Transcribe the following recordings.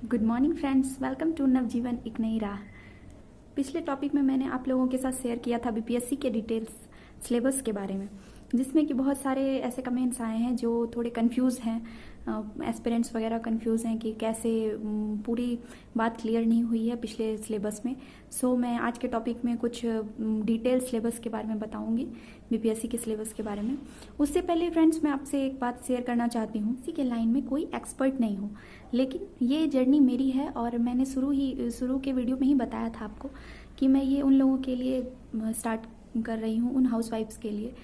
Good morning friends, welcome to Navjeevan एक नई राह। पिछले टॉपिक में मैंने आप लोगों के साथ शेयर किया था बीपीएससी के डिटेल्स सिलेबस के बारे में, जिसमें कि बहुत सारे ऐसे कमेंट्स आए हैं जो थोड़े कंफ्यूज हैं। एस्पिरेंट्स वगैरह कंफ्यूज हैं कि कैसे पूरी बात क्लियर नहीं हुई है पिछले सिलेबस में। सो मैं आज के टॉपिक में कुछ डिटेल सिलेबस के बारे में बताऊंगी, बीपीएससी के सिलेबस के बारे में। उससे पहले फ्रेंड्स मैं आपसे एक बात शेयर करना चाहती हूँ। इसी के लाइन में कोई एक्सपर्ट नहीं हूँ, लेकिन ये जर्नी मेरी है और मैंने शुरू के वीडियो में ही बताया था आपको कि मैं ये उन लोगों के लिए स्टार्ट कर रही हूँ, उन हाउसवाइफ्स के लिए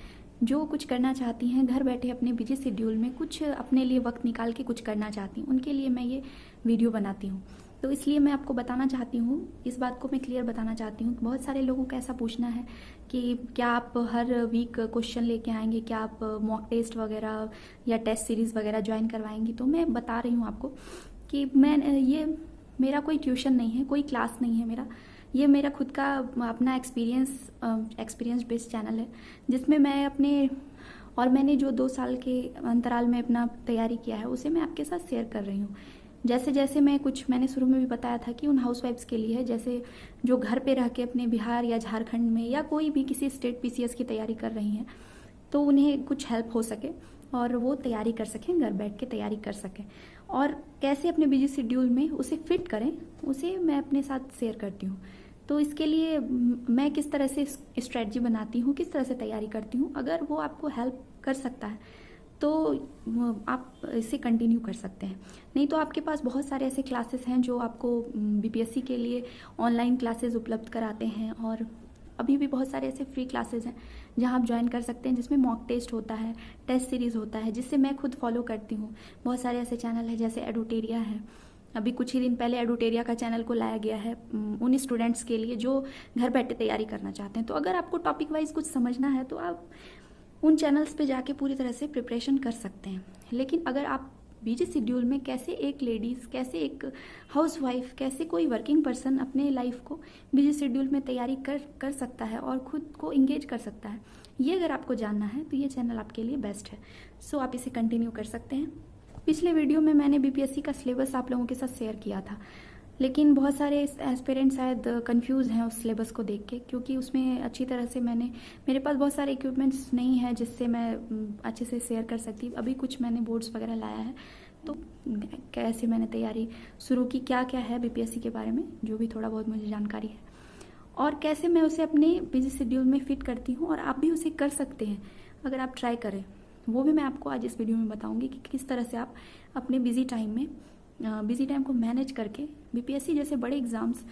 जो कुछ करना चाहती हैं, घर बैठे अपने बिजी शेड्यूल में कुछ अपने लिए वक्त निकाल के कुछ करना चाहती हूँ, उनके लिए मैं ये वीडियो बनाती हूँ। तो इसलिए मैं आपको बताना चाहती हूँ, इस बात को मैं क्लियर बताना चाहती हूँ। बहुत सारे लोगों का ऐसा पूछना है कि क्या आप हर वीक क्वेश्चन लेके आएंगे, क्या आप मॉक टेस्ट वगैरह या टेस्ट सीरीज वगैरह ज्वाइन करवाएंगी। तो मैं बता रही हूँ आपको कि ये मेरा कोई ट्यूशन नहीं है, कोई क्लास नहीं है मेरा। ये मेरा खुद का अपना एक्सपीरियंस बेस्ड चैनल है, जिसमें मैंने जो 2 साल के अंतराल में अपना तैयारी किया है उसे मैं आपके साथ शेयर कर रही हूँ। जैसे मैंने शुरू में भी बताया था कि उन हाउसवाइफ्स के लिए है, जैसे जो घर पे रह के अपने बिहार या झारखंड में या कोई भी किसी स्टेट पीसीएस की तैयारी कर रही हैं, तो उन्हें कुछ हेल्प हो सके और वो तैयारी कर सकें, घर बैठ के तैयारी कर सकें। और कैसे अपने बिजी शेड्यूल में उसे फिट करें, उसे मैं अपने साथ शेयर करती हूँ। तो इसके लिए मैं किस तरह से स्ट्रेटजी बनाती हूँ, किस तरह से तैयारी करती हूँ, अगर वो आपको हेल्प कर सकता है तो आप इसे कंटिन्यू कर सकते हैं। नहीं तो आपके पास बहुत सारे ऐसे क्लासेस हैं जो आपको बीपीएससी के लिए ऑनलाइन क्लासेस उपलब्ध कराते हैं, और अभी भी बहुत सारे ऐसे फ्री क्लासेस हैं जहां आप ज्वाइन कर सकते हैं, जिसमें मॉक टेस्ट होता है, टेस्ट सीरीज होता है, जिससे मैं खुद फॉलो करती हूँ। बहुत सारे ऐसे चैनल हैं जैसे एडुटेरिया है, अभी कुछ ही दिन पहले एडुटेरिया का चैनल को लाया गया है उन स्टूडेंट्स के लिए जो घर बैठे तैयारी करना चाहते हैं। तो अगर आपको टॉपिक वाइज कुछ समझना है तो आप उन चैनल्स पे जाके पूरी तरह से प्रिपरेशन कर सकते हैं। लेकिन अगर आप बिजी शेड्यूल में कैसे एक लेडीज़, कैसे एक हाउसवाइफ, कैसे कोई वर्किंग पर्सन अपने लाइफ को बिजी शेड्यूल में तैयारी कर सकता है और खुद को इंगेज कर सकता है, ये अगर आपको जानना है तो ये चैनल आपके लिए बेस्ट है। सो आप इसे कंटिन्यू कर सकते हैं। पिछले वीडियो में मैंने बीपीएससी का सिलेबस आप लोगों के साथ शेयर किया था, लेकिन बहुत सारे एस्पिरेंट्स शायद कंफ्यूज हैं उस सिलेबस को देख के, क्योंकि उसमें अच्छी तरह से मेरे पास बहुत सारे इक्विपमेंट्स नहीं है जिससे मैं अच्छे से शेयर कर सकती। अभी कुछ मैंने बोर्ड्स वगैरह लाया है, तो कैसे मैंने तैयारी शुरू की, क्या क्या है बीपीएससी के बारे में जो भी थोड़ा बहुत मुझे जानकारी है, और कैसे मैं उसे अपने बिजी शेड्यूल में फिट करती हूँ। और आप भी उसे कर सकते हैं अगर आप ट्राई करें, वो भी मैं आपको आज इस वीडियो में बताऊंगी कि किस तरह से आप अपने बिजी टाइम को मैनेज करके बीपीएससी जैसे बड़े एग्जाम्स,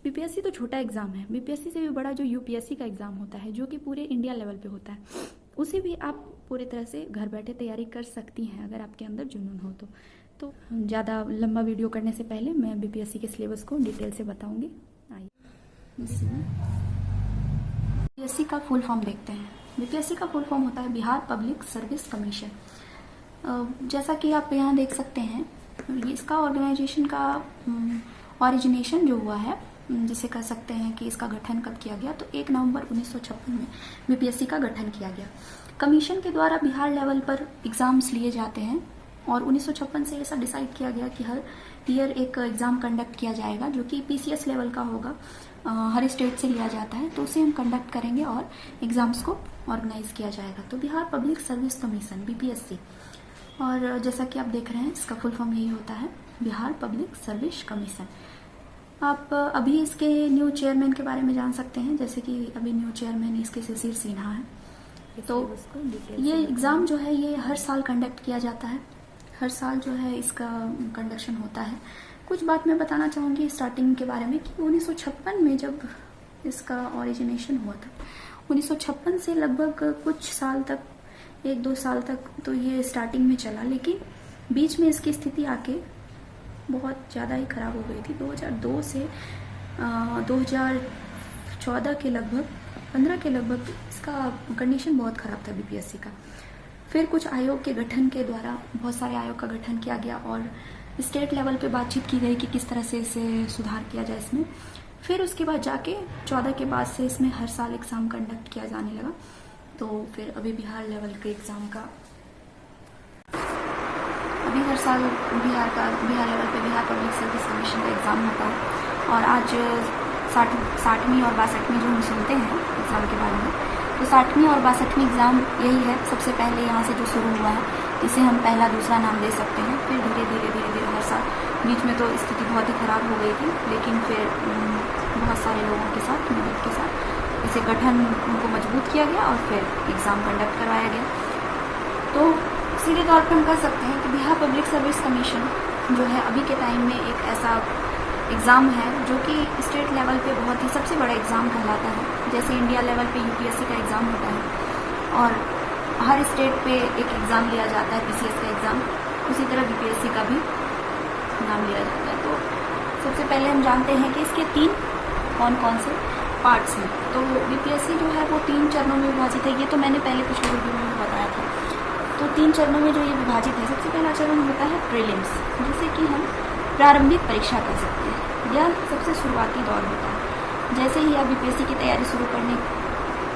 बीपीएससी तो छोटा एग्जाम है, बीपीएससी से भी बड़ा जो यूपीएससी का एग्जाम होता है जो कि पूरे इंडिया लेवल पे होता है, उसे भी आप पूरी तरह से घर बैठे तैयारी कर सकती हैं अगर आपके अंदर जुनून हो तो ज़्यादा लंबा वीडियो करने से पहले मैं बीपीएससी के सिलेबस को डिटेल से बताऊंगी। आइए बीपीएससी का फुल फॉर्म देखते हैं। बीपीएससी का फुल फॉर्म होता है बिहार पब्लिक सर्विस कमीशन। जैसा कि आप यहाँ देख सकते हैं, इसका ऑर्गेनाइजेशन का ओरिजिनेशन जो हुआ है, जिसे कह सकते हैं कि इसका गठन कब किया गया, तो 1 नवंबर 1956 में बीपीएससी का गठन किया गया। कमीशन के द्वारा बिहार लेवल पर एग्जाम्स लिए जाते हैं, और 1956 से ऐसा डिसाइड किया गया कि हर ईयर एक एग्जाम कंडक्ट किया जाएगा जो कि पीसीएस लेवल का होगा, हर स्टेट से लिया जाता है, तो उसे हम कंडक्ट करेंगे और एग्जाम्स को ऑर्गेनाइज किया जाएगा। तो Bihar public service commission BPSC, और जैसा कि आप देख रहे हैं इसका फुल फॉर्म यही होता है, बिहार पब्लिक सर्विस कमीशन। आप अभी इसके न्यू चेयरमैन के बारे में जान सकते हैं, जैसे कि अभी न्यू चेयरमैन इसके शिशिर सिन्हा है। तो ये एग्ज़ाम जो है ये हर साल कंडक्ट किया जाता है, हर साल जो है इसका कंडक्शन होता है। कुछ बात मैं बताना चाहूँगी स्टार्टिंग के बारे में कि 1956 में जब इसका ओरिजिनेशन हुआ था, 1956 से लगभग कुछ साल तक, 1-2 साल तक तो ये स्टार्टिंग में चला, लेकिन बीच में इसकी स्थिति आके बहुत ज़्यादा ही ख़राब हो गई थी। 2002 से 2014 के लगभग, 15 के लगभग इसका कंडीशन बहुत ख़राब था बीपीएससी का। फिर कुछ आयोग के गठन के द्वारा बहुत सारे आयोग का गठन किया गया और स्टेट लेवल पे बातचीत की गई कि किस तरह से इसे सुधार किया जाए इसमें। फिर उसके बाद जाके 14 के बाद से इसमें हर साल एग्ज़ाम कंडक्ट किया जाने लगा। तो फिर अभी बिहार लेवल के एग्ज़ाम का अभी हर साल बिहार लेवल पे बिहार पब्लिक सर्विस कमीशन का एग्ज़ाम होता है और आज 60वीं और 62वीं जो हम सुनते हैं एग्ज़ाम के बारे में, तो 60वीं और 62वीं एग्ज़ाम यही है। सबसे पहले यहाँ से जो शुरू हुआ है इसे हम पहला दूसरा नाम दे सकते हैं। फिर धीरे धीरे हर साल, बीच में तो स्थिति बहुत ही ख़राब हो गई थी, लेकिन फिर बहुत सारे लोगों के साथ, मदद के साथ इसे गठन उनको मजबूत किया गया और फिर एग्ज़ाम कंडक्ट करवाया गया। तो सीधे तौर पर हम कह सकते हैं कि बिहार पब्लिक सर्विस कमीशन जो है अभी के टाइम में एक ऐसा एग्ज़ाम है जो कि स्टेट लेवल पे बहुत ही सबसे बड़ा एग्ज़ाम कहलाता है। जैसे इंडिया लेवल पे यूपीएससी का एग्ज़ाम होता है और हर स्टेट पे एक एग्ज़ाम लिया जाता है, पीसीएस का एग्ज़ाम, उसी तरह बीपीएससी का भी नाम लिया जाता है। तो सबसे पहले हम जानते हैं कि इसके 3 कौन से पार्ट्स हैं। तो बीपीएससी जो है वो 3 चरणों में विभाजित है। ये तो मैंने पहले पिछले वीडियो में बताया था। तो 3 चरणों में जो ये विभाजित है, सबसे पहला चरण होता है प्रीलिम्स, जिसे कि हम प्रारंभिक परीक्षा कह सकते हैं। यह सबसे शुरुआती दौर होता है। जैसे ही आप बीपीएससी की तैयारी शुरू करने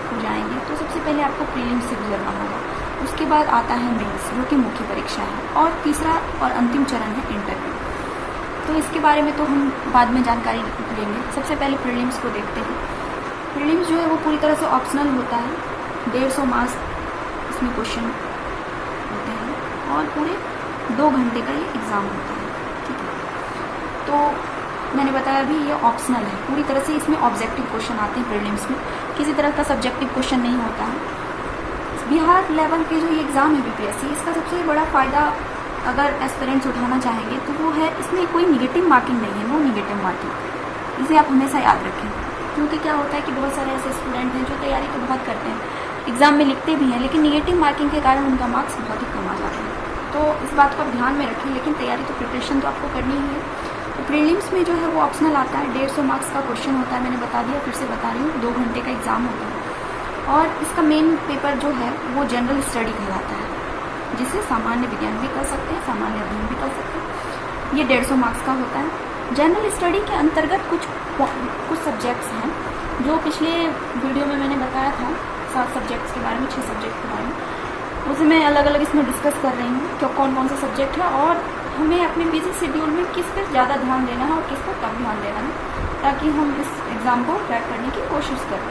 हो जाएंगे तो सबसे पहले आपको प्रीलिम्स से गुजरना होगा। उसके बाद आता है मेंस, जो कि मुख्य परीक्षा है, और तीसरा और अंतिम चरण है इंटरव्यू। तो इसके बारे में तो हम बाद में जानकारी लेंगे। सबसे पहले प्रीलिम्स को देखते हैं। प्रीलिम्स जो है वो पूरी तरह से ऑप्शनल होता है। 150 मार्क्स इसमें क्वेश्चन होते हैं और पूरे 2 घंटे का ये एग्ज़ाम होता है। ठीक है, तो मैंने बताया अभी ये ऑप्शनल है। पूरी तरह से इसमें ऑब्जेक्टिव क्वेश्चन आते हैं प्रीलिम्स में, किसी तरह का सब्जेक्टिव क्वेश्चन नहीं होता है। बिहार लेवल के जो ये एग्ज़ाम है बीपीएससी, इसका सबसे बड़ा फ़ायदा अगर एस्पिरेंट्स उठाना चाहेंगे तो वो है इसमें कोई निगेटिव मार्किंग नहीं है, नो निगेटिव मार्किंग। इसे आप हमेशा याद रखें, क्योंकि क्या होता है कि बहुत सारे ऐसे स्टूडेंट हैं जो तैयारी तो बहुत करते हैं, एग्ज़ाम में लिखते भी हैं, लेकिन निगेटिव मार्किंग के कारण उनका मार्क्स बहुत ही कम आ जाते हैं। तो इस बात को आप ध्यान में रखें, लेकिन तैयारी तो प्रिपरेशन तो आपको करनी ही है। तो प्रीलिम्स में जो है वो ऑप्शनल आता है। 150 मार्क्स का क्वेश्चन होता है, मैंने बता दिया, फिर से बता रही हूँ, 2 घंटे का एग्ज़ाम होता है। और इसका मेन पेपर जो है वो जनरल स्टडी कहलाता है, जिसे सामान्य विज्ञान भी कर सकते हैं, सामान्य अध्ययन भी कर सकते हैं। ये 150 मार्क्स का होता है। जनरल स्टडी के अंतर्गत कुछ सब्जेक्ट्स हैं जो पिछले वीडियो में मैंने बताया था, 7 सब्जेक्ट्स के बारे में, 6 सब्जेक्ट के बारे में। उसे मैं अलग अलग इसमें डिस्कस कर रही हूँ कि कौन सा सब्जेक्ट है और हमें अपने बिजी शेड्यूल में किस पर ज़्यादा ध्यान देना है और किस पर कम ध्यान देना है, ताकि हम इस एग्ज़ाम को क्रैक करने की कोशिश करें।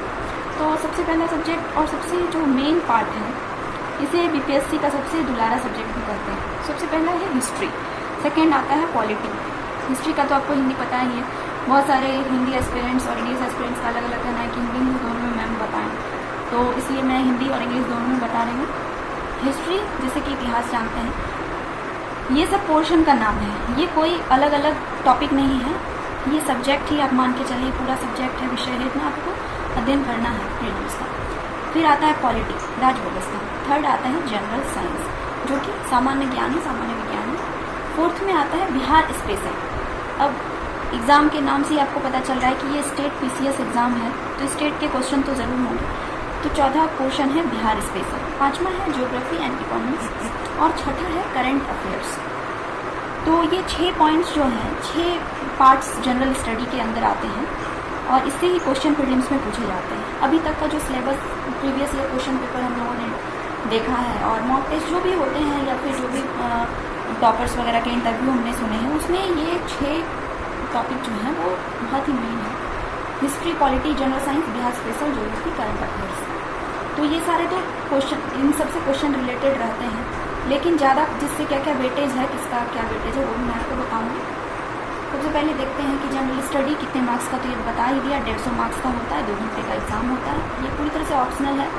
तो सबसे पहला सब्जेक्ट और सबसे जो मेन पार्ट है, इसे बीपीएससी का सबसे दुलारा सब्जेक्ट भी कहते हैं। सबसे पहला है हिस्ट्री, सेकेंड आता है पॉलिटी। हिस्ट्री का तो आपको हिंदी पता ही है, बहुत सारे हिंदी एस्पिरेंट्स और इंग्लिश एस्पिरेंट्स का अलग अलग कहना है कि हिंदी इंग्लिश दोनों में मैम बताएं, तो इसलिए मैं हिंदी और इंग्लिश दोनों में बता रही हूँ। हिस्ट्री जैसे कि इतिहास जानते हैं, ये सब पोर्शन का नाम है, ये कोई अलग अलग टॉपिक नहीं है, ये सब्जेक्ट ही आप मान के चलिए, पूरा सब्जेक्ट है, विषय है, इतना आपको अध्ययन करना है प्रीलिम्स का। फिर आता है पॉलिटी, राज व्यवस्था। थर्ड आता है जनरल साइंस, जो कि सामान्य ज्ञान है, सामान्य विज्ञान है। फोर्थ में आता है बिहार स्पेशल। अब एग्ज़ाम के नाम से ही आपको पता चल रहा है कि ये स्टेट पीसीएस एग्ज़ाम है, तो स्टेट के क्वेश्चन तो ज़रूर होंगे। तो चौथा क्वेश्चन है बिहार स्पेशल, पाँचवा है ज्योग्राफी एंड इकोनॉमिक्स और छठा है करंट अफेयर्स। तो ये 6 पॉइंट्स जो हैं, 6 पार्ट्स जनरल स्टडी के अंदर आते हैं और इससे ही क्वेश्चन प्रीलिम्स में पूछे जाते हैं। अभी तक का जो syllabus, previous year question paper हम लोगों ने देखा है और मॉक टेस्ट जो भी होते हैं या फिर जो भी टॉपर्स वगैरह के इंटरव्यू हमने सुने हैं, उसमें ये 6 टॉपिक जो हैं वो बहुत ही मेन है। History, polity, general science, Bihar special, geography, current affairs. तो ये सारे तो क्वेश्चन, इन सबसे क्वेश्चन रिलेटेड रहते हैं, लेकिन ज़्यादा जिससे क्या क्या वेटेज है, किसका क्या वेटेज है, वो भी मैं आपको बताऊँगी। सबसे पहले देखते हैं कि जनरल स्टडी कितने मार्क्स का, तो ये बता ही दिया, 150 मार्क्स का होता है, 2 घंटे का एग्ज़ाम होता है। ये पूरी तरह से ऑप्शनल है।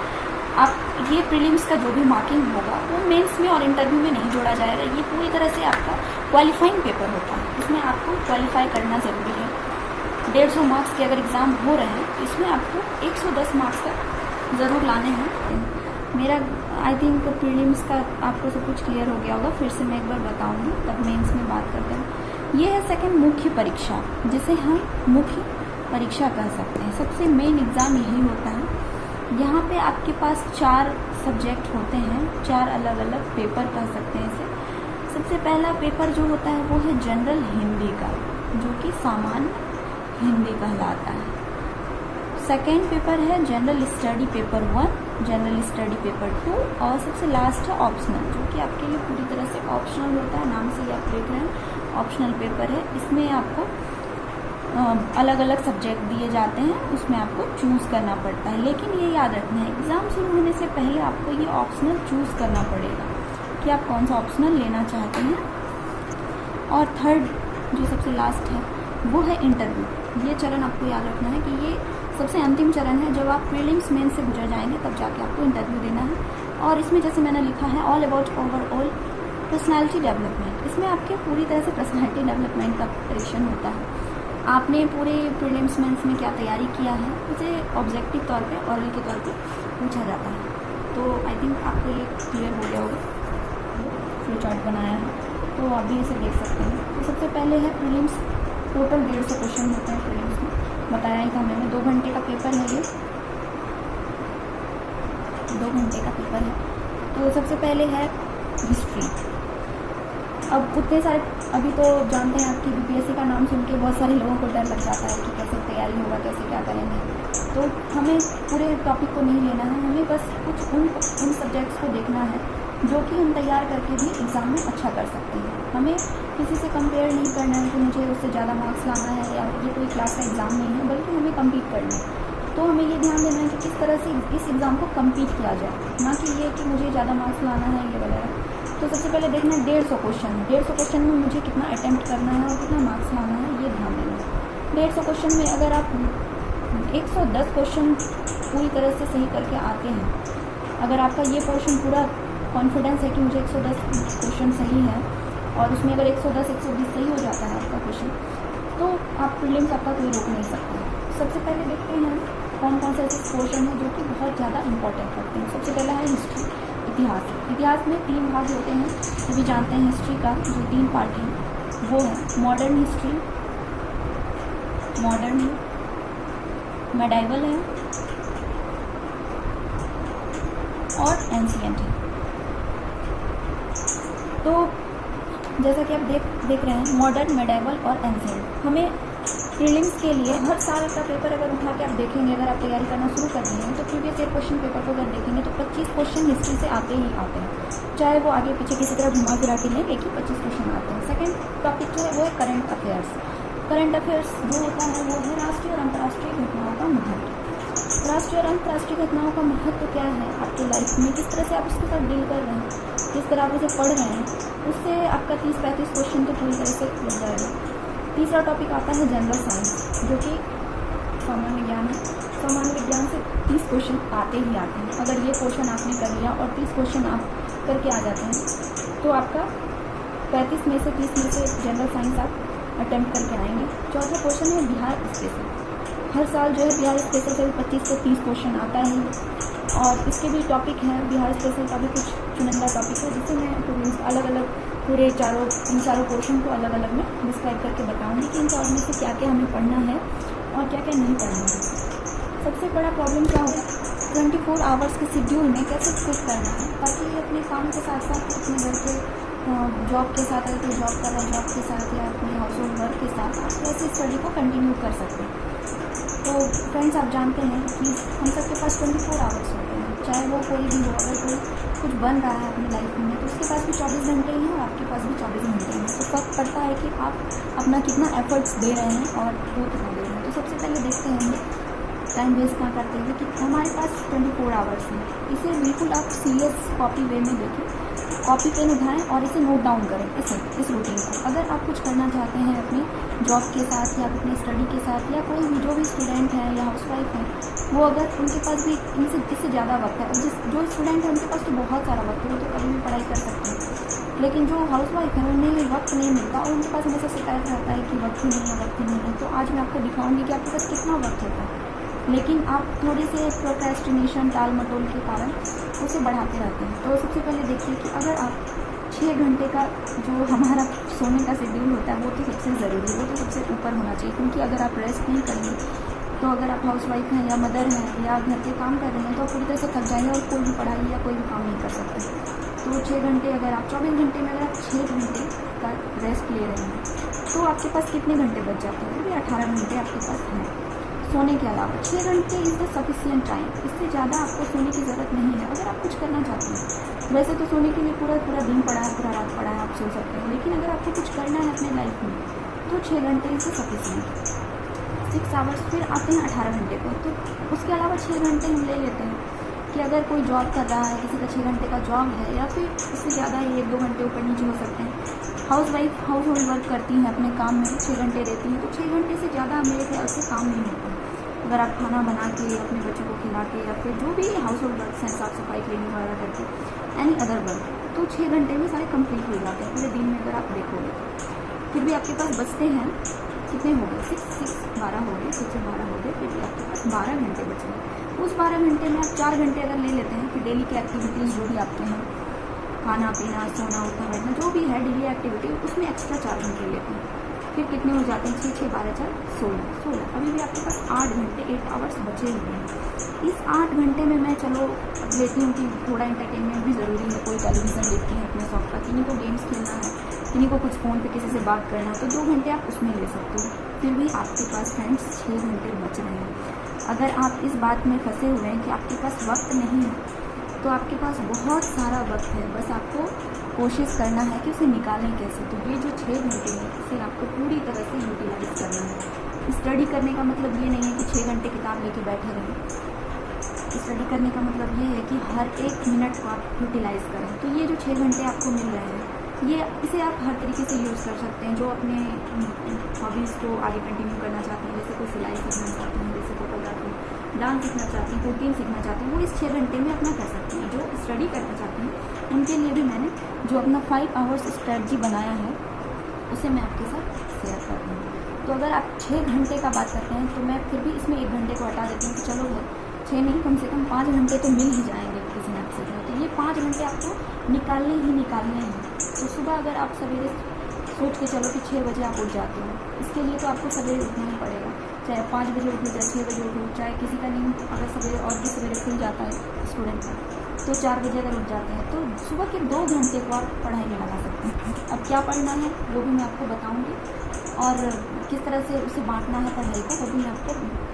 आप ये प्रीलिम्स का जो भी मार्किंग होगा वो मेंस में और इंटरव्यू में नहीं जोड़ा जाएगा। ये पूरी तरह से आपका क्वालिफाइंग पेपर होता है, इसमें आपको क्वालिफाई करना ज़रूरी है। 150 मार्क्स के अगर एग्ज़ाम हो रहे हैं तो इसमें आपको 110 मार्क्स तक ज़रूर लाने हैं। मेरा आई थिंक प्रीलिम्स का आपको सब कुछ क्लियर हो गया होगा, फिर से मैं एक बार बताऊँगी, तब मेंस में बात करते हैं। ये है सेकंड मुख्य परीक्षा, जिसे हम मुख्य परीक्षा कह सकते हैं। सबसे मेन एग्ज़ाम यही होता है। यहाँ पे आपके पास 4 सब्जेक्ट होते हैं, 4 अलग अलग पेपर कह सकते हैं इसे। सबसे पहला पेपर जो होता है वो है जनरल हिंदी का, जो कि सामान्य हिंदी कहलाता है। सेकेंड पेपर है general study paper 1 general study paper 2 और सबसे लास्ट है ऑप्शनल, जो कि आपके लिए पूरी तरह से ऑप्शनल होता है। नाम से ही आप देख रहे हैं ऑप्शनल पेपर है। इसमें आपको अलग अलग सब्जेक्ट दिए जाते हैं, उसमें आपको चूज़ करना पड़ता है। लेकिन ये याद रखना है, एग्ज़ाम शुरू होने से पहले आपको ये ऑप्शनल चूज़ करना पड़ेगा कि आप कौन सा ऑप्शनल लेना चाहते हैं। और थर्ड जो सबसे लास्ट है वो है इंटरव्यू। ये चरण आपको याद रखना है कि ये सबसे अंतिम चरण है। जब आप प्रीलिम्स मेन से गुजर जाएंगे तब जाके आपको इंटरव्यू देना है। और इसमें जैसे मैंने लिखा है all about overall personality development, इसमें आपके पूरी तरह से पर्सनैलिटी डेवलपमेंट का परीक्षण होता है। आपने पूरे प्रीलिम्स मेंस में क्या तैयारी किया है उसे ऑब्जेक्टिव तौर पे ऑरल के तौर पे पूछा जाता है। तो आई थिंक आपको ये क्लियर हो गया होगा। फ्लो चार्ट बनाया है तो आप भी इसे देख सकते हैं। तो सबसे पहले है प्रीलिम्स, टोटल 150 क्वेश्चन होते हैं प्रीलिम्स में, बताया ही था मैंने। 2 घंटे का पेपर है ये, 2 घंटे का पेपर है। तो सबसे पहले है हिस्ट्री। अब उतने सारे, अभी तो जानते हैं आपकी बीपीएससी का नाम सुन के बहुत सारे लोगों को डर लग जाता है कि कैसे तैयारी होगा, कैसे क्या करेंगे। तो हमें पूरे टॉपिक को नहीं लेना है, हमें बस कुछ उन सब्जेक्ट्स को देखना है जो कि हम तैयार करके भी एग्ज़ाम में अच्छा कर सकते हैं। हमें किसी से कंपेयर नहीं करना है कि मुझे उससे ज़्यादा मार्क्स लाना है या ये कोई क्लास का एग्ज़ाम नहीं है, बल्कि हमें कम्पीट करना है। तो हमें ये ध्यान देना है कि किस तरह से इस एग्ज़ाम को कम्पीट किया जाए, ना कि ये कि मुझे ज़्यादा मार्क्स लाना है ये वगैरह। तो सबसे पहले देखना है 150 क्वेश्चन है। 150 क्वेश्चन में मुझे कितना अटैम्प्ट करना है और कितना मार्क्स लाना है ये ध्यान देना है। 150 क्वेश्चन में अगर आप 110 क्वेश्चन पूरी तरह से सही करके आते हैं, अगर आपका ये पोर्शन पूरा कॉन्फिडेंस है कि मुझे 110 क्वेश्चन सही है और उसमें अगर 110 120 सही हो जाता है आपका क्वेश्चन, तो आप प्रीलिम्स आपका कोई रोक नहीं सकता। सबसे पहले देखते हैं कौन कौन से ऐसे क्वेश्चन हैं जो कि बहुत ज़्यादा इंपॉर्टेंट होते हैं। सबसे पहला है हिस्ट्री, इतिहास। इतिहास में 3 भाग होते हैं, सभी जानते हैं। हिस्ट्री का जो 3 पार्ट है वो है मॉडर्न हिस्ट्री, मॉडर्न है, मेडाइवल है और एंशिएंट है। तो जैसा कि आप देख रहे हैं मॉडर्न, मेडाइवल और एंशिएंट। हमें प्रीलिम्स के लिए हर साल का पेपर अगर उठा के आप देखेंगे, अगर आप तैयारी करना शुरू कर देंगे तो प्रीवियस ईयर क्वेश्चन पेपर को अगर देखेंगे तो 25 क्वेश्चन हिस्ट्री से आते ही आते हैं, चाहे वो आगे पीछे किसी तरह घुमा फिरा के लें, एक ही 25 क्वेश्चन आते हैं। सेकंड टॉपिक जो है वो है करंट अफेयर्स। करंट अफेयर्स जो होता है वो है राष्ट्रीय और अंतर्राष्ट्रीय घटनाओं का महत्व। राष्ट्रीय और अंतर्राष्ट्रीय घटनाओं का महत्व क्या है आपकी लाइफ में, किस तरह से आप उसके साथ डील कर रहे हैं, किस तरह आप उसे पढ़ रहे हैं, उससे आपका 30-35 क्वेश्चन तो पूरी तरह से लग जाएगा। तीसरा टॉपिक आता है जनरल साइंस, जो कि सामान्य विज्ञान है। सामान्य विज्ञान से 30 क्वेश्चन आते ही आते हैं। अगर ये क्वेश्चन आपने कर लिया और 30 क्वेश्चन आप करके आ जाते हैं तो आपका 35 में से 30 में से जनरल साइंस आप अटेम्प्ट करके आएंगे। चौथा क्वेश्चन है बिहार स्पेशल। हर साल जो है बिहार स्पेशल से भी 25 से 30 क्वेश्चन आता है और इसके भी टॉपिक हैं। बिहार स्पेशल का भी कुछ चुनिंदा टॉपिक है जिसे मैं अलग अलग पूरे इन चारों पोर्शन को अलग अलग में डिस्क्राइब करके बताऊंगी कि इन चारों में से क्या क्या हमें पढ़ना है और क्या क्या नहीं पढ़ना है। सबसे बड़ा प्रॉब्लम क्या होगा, 24 आवर्स के शेड्यूल में कैसे फिट करना है ताकि अपने काम के साथ साथ अपने घर के जॉब के साथ, अगर कोई जॉब कर रहा है जॉब के साथ या अपने हाउस होल्ड वर्क के साथ आप कैसे स्टडी को कंटिन्यू कर सकते हैं। तो फ्रेंड्स आप जानते हैं कि हम सबके पास 24 आवर्स होते हैं, चाहे वो कोई भी हो। अगर कोई कुछ बन रहा है अपनी लाइफ में तो उसके पास भी 24 घंटे ही हैं और आपके पास भी 24 घंटे हैं। तो फर्क पड़ता है कि आप अपना कितना एफर्ट्स दे रहे हैं और वो कितना दे रहे हैं। तो सबसे पहले देखते हैं हम टाइम वेस्ट ना करते हुए कि हमारे पास 24 आवर्स हैं। इसे बिल्कुल आप सीरियस कॉपी वे में देखें, कॉपी पेन उठाएं और इसे नोट डाउन करें इस रूटीन को। अगर आप कुछ करना चाहते हैं अपनी जॉब के साथ या अपनी स्टडी के साथ या कोई भी जो भी स्टूडेंट है या हाउसवाइफ है, वो अगर उनके पास भी इससे ज़्यादा वक्त है, और जो स्टूडेंट है उनके पास तो बहुत सारा वक्त है, वो तो कभी भी पढ़ाई कर सकते हैं। लेकिन जो हाउसवाइफ है उन्हें वक्त नहीं मिलता और उनके पास हमेशा शिकायत रहता है कि वक्त ही नहीं है, वक्त ही नहीं है। तो आज मैं आपको दिखाऊंगी कि आपके पास कितना वक्त होता है, लेकिन आप थोड़े से प्रोक्रेस्टिनेशन, टाल मटोल के कारण उसे बढ़ाते रहते हैं। तो सबसे पहले देखिए कि अगर आप 6 घंटे का जो हमारा सोने का शेड्यूल होता है वो तो सबसे ज़रूरी है, वो तो सबसे ऊपर होना चाहिए। क्योंकि अगर आप रेस्ट नहीं करेंगे तो अगर आप हाउसवाइफ हैं या मदर हैं या घर के काम कर रहे हैं तो आप पूरी तरह से थक जाएंगे और कोई भी पढ़ाई या कोई भी काम नहीं कर सकते। तो 6 घंटे, अगर आप 24 घंटे में अगर आप 6 घंटे का रेस्ट ले रहे हैं तो आपके पास कितने घंटे बच जाते हैं? फिर भी 18 घंटे आपके पास हैं। सोने के अलावा 6 घंटे इज़ द सफिशिएंट टाइम। इससे ज़्यादा आपको सोने की ज़रूरत नहीं है अगर आप कुछ करना चाहते हैं। वैसे तो सोने के लिए पूरा दिन पड़ा है, पूरा रात पड़ा है, आप सो सकते हैं, लेकिन अगर आपको कुछ करना है अपने लाइफ में तो 6 घंटे इज़ द सफिशिएंट। 6 आवर्स फिर आते हैं 18 घंटे को। तो उसके अलावा 6 घंटे हम ले लेते हैं कि अगर कोई जॉब कर रहा है, किसी का 6 घंटे का जॉब है, या फिर इससे ज़्यादा 1-2 घंटे ऊपर नीचे हो सकते हैं। House wife house hold work करती हैं, अपने काम में 6 घंटे देती हैं, तो 6 घंटे से ज़्यादा मेरे ख्याल से काम नहीं होता। अगर आप खाना बना के अपने बच्चों को खिला के या फिर जो भी हाउस होल्ड वर्क हैं, साफ़ सफाई क्लीनिंग वगैरह करके एनी अदर वर्क, तो 6 घंटे में सारे कंप्लीट हो जाते हैं पूरे दिन में। अगर आप देखोगे फिर भी आपके पास बचते हैं कितने हो गए, 6 12 हो गए, 6 से 12 हो गए, फिर भी आपके पास 12 घंटे बच गए। उस 12 घंटे में आप 4 घंटे अगर ले लेते हैं कि डेली की एक्टिविटीज़ जो भी आपके हैं, खाना पीना, सोना, उठना बैठना, जो भी है डेली एक्टिविटी, उसमें एक्स्ट्रा 4 घंटे लेते हैं। फिर कितने हो जाते हैं, 6 12 4 16। अभी भी आपके पास 8 घंटे 8 आवर्स बचे हुए हैं। इस 8 घंटे में मैं चलो अब लेती हूँ कि थोड़ा एंटरटेनमेंट भी ज़रूरी है। कोई टेलीविज़न देखती है अपने शौक का, किन्हीं को गेम्स खेलना है, किन्हीं को कुछ फ़ोन पे किसी से बात करना है, तो 2 घंटे आप उसमें ले सकते हो। फिर भी आपके पास फ्रेंड्स 6 घंटे बच रहे हैं। अगर आप इस बात में फंसे हुए हैं कि आपके पास वक्त नहीं है, तो आपके पास बहुत सारा वक्त है, बस आपको कोशिश करना है कि उसे निकालें कैसे। तो ये जो 6 घंटे हैं, इसे आपको पूरी तरह से यूटिलाइज करना है। स्टडी करने का मतलब ये नहीं है कि 6 घंटे किताब लेके बैठे रहें। स्टडी करने का मतलब ये है कि हर एक मिनट को आप यूटिलाइज़ करें। तो ये जो 6 घंटे आपको मिल रहे हैं, इसे आप हर तरीके से यूज़ कर सकते हैं। जो अपने हॉबीज़ को आगे कंटिन्यू करना चाहते हैं, जैसे कोई सिलाई सीखना चाहते हैं, जैसे फोटोग्राफी, डांस सीखना चाहते हैं, कुकिंग सीखना चाहते हैं, वो इस 6 घंटे में अपना कर सकते हैं। जो स्टडी करना चाहते हैं उनके लिए भी मैंने जो अपना 5 आवर्स स्ट्रेटजी बनाया है, उसे मैं आपके साथ शेयर कर रही हूँ। तो अगर आप 6 घंटे का बात करते हैं, तो मैं फिर भी इसमें 1 घंटे को हटा देती हूँ कि चलो भाई 6 नहीं, कम से कम 5 घंटे तो मिल ही जाएंगे किसी न किसी में। तो ये 5 घंटे आपको निकालने हैं। तो सुबह अगर आप सवेरे सोच के चलो कि 6 बजे आप उठ जाते हो, इसके लिए तो आपको सवेरे उठना ही पड़ेगा। चाहे 5 बजे उठो, चाहे 6 बजे उठो, चाहे किसी का नींद अगर सवेरे और भी सवेरे खुल जाता है स्टूडेंट का, तो 4 बजे अगर उठ जाते हैं, तो सुबह के 2 घंटे को आप पढ़ाई में लगा सकते हैं। अब क्या पढ़ना है वो भी मैं आपको बताऊँगी, और किस तरह से उसे बांटना है पढ़ाई को, वो भी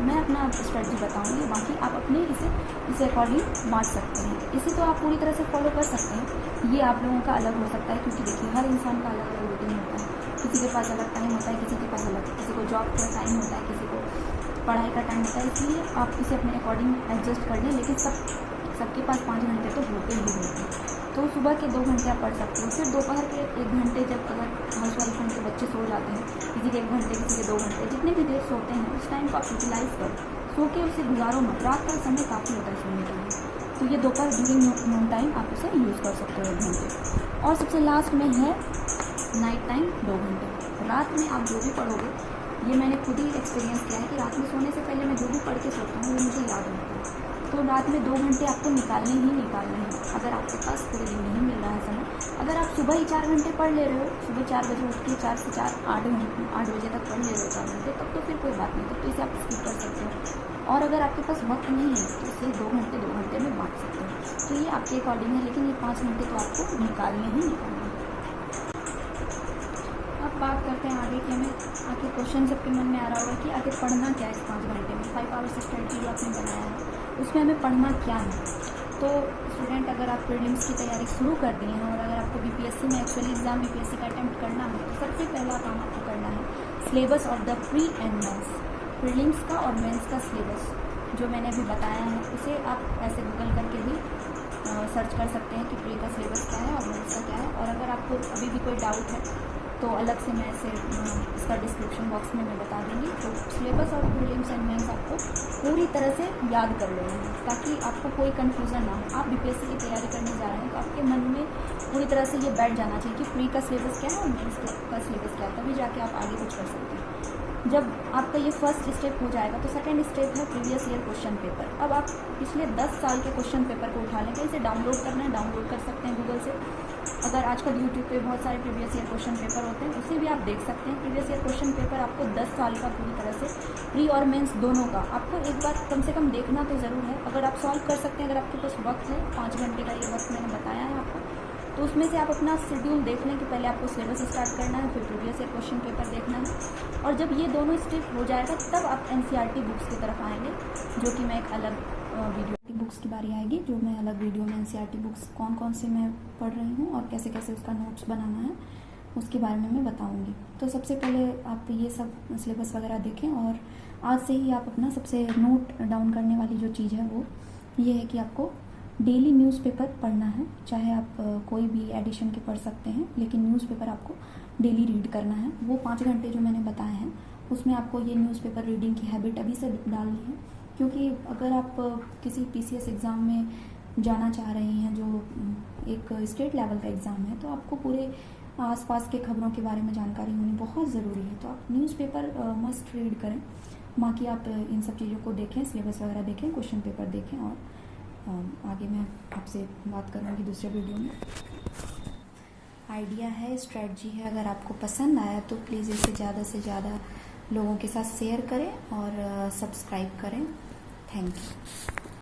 मैं अपना स्ट्रेटजी बताऊँगी। बाकी आप अपने इसे अकॉर्डिंग बांट सकते हैं। इसे तो आप पूरी तरह से फॉलो कर सकते हैं। ये आप लोगों का अलग हो सकता है, क्योंकि देखिए हर इंसान का अलग अलग रूटीन होता है। किसी के पास अलग टाइम होता है, किसी के पास अलग, किसी को जॉब का टाइम होता है, किसी को पढ़ाई का टाइम होता है। इसलिए आप इसे अपने अकॉर्डिंग एडजस्ट कर लें, लेकिन सबके पास 5 घंटे तो होते ही होते हैं। तो सुबह के 2 घंटे आप पढ़ सकते हो। फिर दोपहर के 1 घंटे, जब अगर हाउस वाइफ के बच्चे सो जाते हैं, किसी के 1 घंटे, किसी के 2 घंटे, जितने भी देर सोते हैं, उस टाइम को आप यूटिलाइज़ करो। सो के उसे गुजारो मत। रात का समय काफ़ी होता है सोने के लिए, तो ये दोपहर ड्यूरिंग नून टाइम आप उसे यूज़ कर सकते हो 1 घंटे। और सबसे लास्ट में है नाइट टाइम 2 घंटे। रात में आप जो भी पढ़ोगे, ये मैंने खुद ही एक्सपीरियंस किया है कि रात में सोने से पहले मैं जो भी पढ़ के सोता हूँ वो मुझे याद होता है। तो रात में 2 घंटे आपको निकालने हैं। अगर आपके पास पूरे दिन नहीं मिल रहा है समय, अगर आप सुबह ही 4 घंटे पढ़ ले रहे हो, सुबह 4 बजे उठ के 4 से 4 8 बजे तक पढ़ ले रहे हो 4 घंटे, तब तो फिर कोई बात नहीं, तब तो इसे आप स्किप कर सकते हो। और अगर आपके पास वक्त नहीं है तो इसे 2 घंटे में बांट सकते हो। तो ये आपके अकॉर्डिंग है, लेकिन ये 5 घंटे तो आपको निकालने हैं। अब बात करते हैं आगे कि हमें आखिर क्वेश्चन सबके मन में आ रहा होगा कि आखिर पढ़ना क्या है इस 5 घंटे में। 5 आवर्स स्ट्रेटजी जो आपने बनाया है, उसमें हमें पढ़ना क्या है। तो स्टूडेंट, अगर आप प्रीलिम्स की तैयारी शुरू कर दी हैं और अगर आपको बीपीएससी में एक्चुअली एग्जाम बीपीएससी का अटैम्प्ट करना है, तो सबसे पहला काम आपको करना है syllabus of the pre and mains. Prelims का और मेंस का सिलेबस जो मैंने अभी बताया है, उसे आप ऐसे गूगल करके भी सर्च कर सकते हैं कि प्री का सिलेबस क्या है और मेंस का क्या है। और अगर आपको अभी भी कोई डाउट है तो अलग से मैं ऐसे इसका डिस्क्रिप्शन बॉक्स में मैं बता दूँगी। तो सिलेबस और प्रीलिम्स एंड मेंस आपको पूरी तरह से याद कर लेना है, ताकि आपको कोई कन्फ्यूज़न ना हो। आप बीपीएससी की तैयारी करने जा रहे हैं तो आपके मन में पूरी तरह से ये बैठ जाना चाहिए कि प्री का सिलेबस क्या है और मेंस का सिलेबस क्या है, तभी जाके आप आगे कुछ कर सकते हैं। जब आपका ये फर्स्ट स्टेप हो जाएगा तो सेकंड स्टेप है प्रीवियस ईयर क्वेश्चन पेपर। अब आप पिछले 10 साल के क्वेश्चन पेपर को उठा लें, इसे डाउनलोड करना है, डाउनलोड कर सकते हैं गूगल से। अगर आजकल यूट्यूब पे बहुत सारे प्रीवियस ईयर क्वेश्चन पेपर होते हैं, उसे भी आप देख सकते हैं। प्रीवियस ईयर क्वेश्चन पेपर आपको 10 साल का पूरी तरह से प्री और मेंस दोनों का आपको एक बार कम से कम देखना तो ज़रूर है। अगर आप सॉल्व कर सकते हैं, अगर आपके पास वक्त है, 5 घंटे का ये वक्त मैंने बताया है आपको, तो तो उसमें से आप अपना शेड्यूल देख लें कि पहले आपको सिलेबस स्टार्ट करना है, फिर प्रीवियस ईयर क्वेश्चन पेपर देखना है, और जब ये दोनों स्टेप हो जाएगा तब आप एनसीईआरटी बुक्स की तरफ आएंगे, जो कि मैं एक अलग वीडियो बुक्स की बारी आएगी, जो मैं अलग वीडियो में एनसीईआरटी बुक्स कौन कौन से मैं पढ़ रही हूँ और कैसे कैसे उसका नोट्स बनाना है उसके बारे में मैं बताऊँगी। तो सबसे पहले आप ये सब सिलेबस वगैरह देखें, और आज से ही आप अपना सबसे नोट डाउन करने वाली जो चीज़ है वो ये है कि आपको डेली न्यूज़पेपर पढ़ना है। चाहे आप कोई भी एडिशन के पढ़ सकते हैं, लेकिन न्यूज़पेपर आपको डेली रीड करना है। वो 5 घंटे जो मैंने बताए हैं उसमें आपको ये न्यूज़पेपर रीडिंग की हैबिट अभी से डालनी है, क्योंकि अगर आप किसी पीसीएस एग्ज़ाम में जाना चाह रही हैं जो एक स्टेट लेवल का एग्ज़ाम है, तो आपको पूरे आसपास के खबरों के बारे में जानकारी होनी बहुत ज़रूरी है। तो आप न्यूज़पेपर मस्ट रीड करें, बाकी आप इन सब चीज़ों को देखें, सिलेबस वगैरह देखें, क्वेश्चन पेपर देखें, और आगे मैं आपसे बात करूँगी दूसरे वीडियो में। आइडिया है, स्ट्रेटजी है, अगर आपको पसंद आया तो प्लीज़ इसे ज़्यादा से ज़्यादा लोगों के साथ शेयर करें और सब्सक्राइब करें। Thank you.